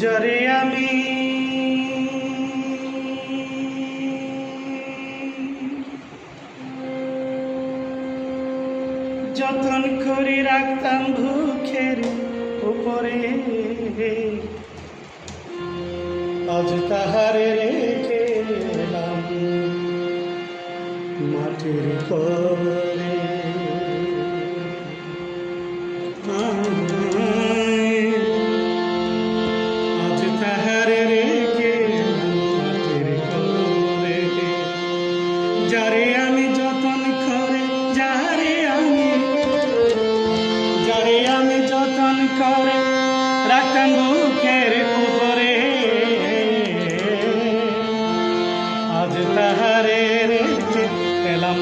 যারে আমি যতন করে রাখতাম বুকের উপরে, আজ তাহারে রেখে এলাম মাটির কবরে। আজ তাহারে রেখে মাটির কবরে, যারে আমি যতন করে, যারে আমি যতন করে রাখতাম বুকের উপরে, আজ তাহারে রেখে এলাম